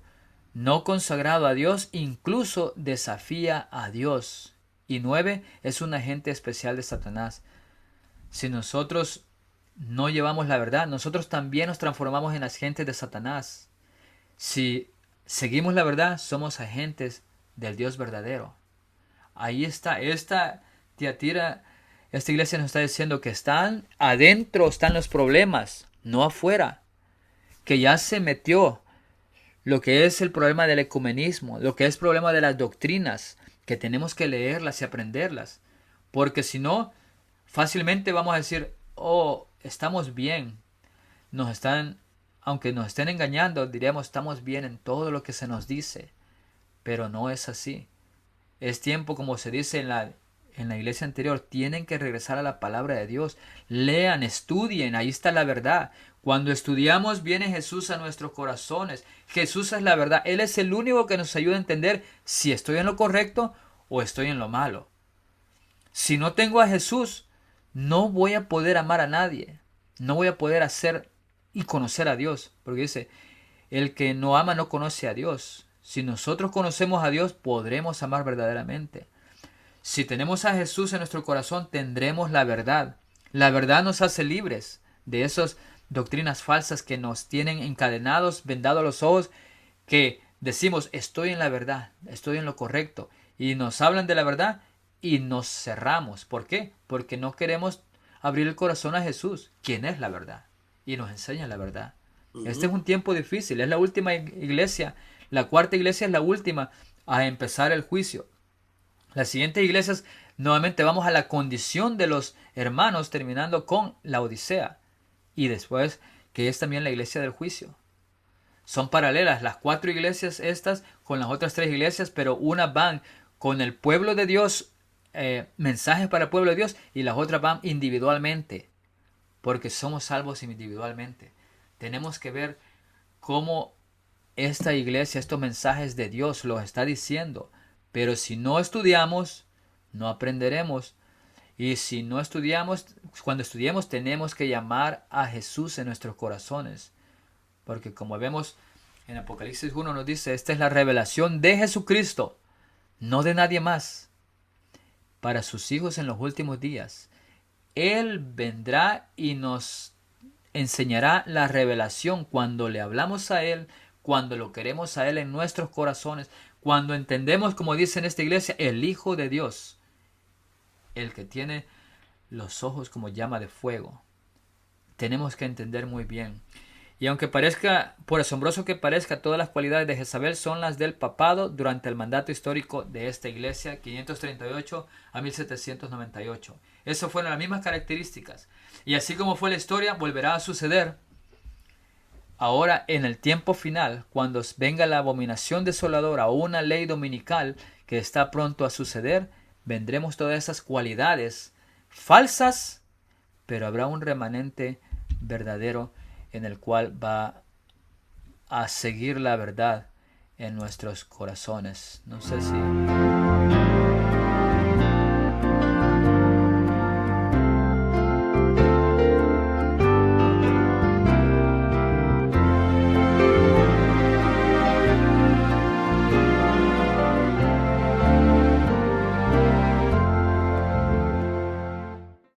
No consagrado a Dios, incluso desafía a Dios. Y 9. Es un agente especial de Satanás. Si nosotros no llevamos la verdad, nosotros también nos transformamos en agentes de Satanás. Si seguimos la verdad, somos agentes del Dios verdadero. Ahí está, esta Tiatira, esta iglesia nos está diciendo que están adentro, están los problemas, no afuera. Que ya se metió lo que es el problema del ecumenismo, lo que es el problema de las doctrinas, que tenemos que leerlas y aprenderlas. Porque si no, fácilmente vamos a decir, oh, estamos bien. Aunque nos estén engañando, diríamos, estamos bien en todo lo que se nos dice. Pero no es así. Es tiempo, como se dice en la iglesia anterior, tienen que regresar a la palabra de Dios. Lean, estudien, ahí está la verdad. Cuando estudiamos, viene Jesús a nuestros corazones. Jesús es la verdad. Él es el único que nos ayuda a entender si estoy en lo correcto o estoy en lo malo. Si no tengo a Jesús, no voy a poder amar a nadie. No voy a poder hacer y conocer a Dios. Porque dice, el que no ama no conoce a Dios. Si nosotros conocemos a Dios, podremos amar verdaderamente. Si tenemos a Jesús en nuestro corazón, tendremos la verdad. La verdad nos hace libres de esas doctrinas falsas que nos tienen encadenados, vendados los ojos, que decimos, estoy en la verdad, estoy en lo correcto. Y nos hablan de la verdad y nos cerramos. ¿Por qué? Porque no queremos abrir el corazón a Jesús, quien es la verdad, y nos enseña la verdad. Este es un tiempo difícil, es la última iglesia. La cuarta iglesia es la última a empezar el juicio. Las siguientes iglesias, nuevamente vamos a la condición de los hermanos, terminando con la Odisea. Y después, que es también la iglesia del juicio. Son paralelas las 4 iglesias estas con las otras 3 iglesias, pero unas van con el pueblo de Dios, mensajes para el pueblo de Dios, y las otras van individualmente, porque somos salvos individualmente. Tenemos que ver cómo esta iglesia, estos mensajes de Dios los está diciendo. Pero si no estudiamos, no aprenderemos. Y si no estudiamos, cuando estudiemos tenemos que llamar a Jesús en nuestros corazones. Porque como vemos en Apocalipsis 1 nos dice, esta es la revelación de Jesucristo, no de nadie más, para sus hijos en los últimos días. Él vendrá y nos enseñará la revelación cuando le hablamos a Él, cuando lo queremos a Él en nuestros corazones, cuando entendemos, como dice en esta iglesia, el Hijo de Dios, el que tiene los ojos como llama de fuego. Tenemos que entender muy bien. Y aunque parezca, por asombroso que parezca, todas las cualidades de Jezabel son las del papado durante el mandato histórico de esta iglesia, 538 a 1798. Eso fueron las mismas características. Y así como fue la historia, volverá a suceder. Ahora, en el tiempo final, cuando venga la abominación desoladora o una ley dominical que está pronto a suceder, vendremos todas esas cualidades falsas, pero habrá un remanente verdadero en el cual va a seguir la verdad en nuestros corazones. No sé si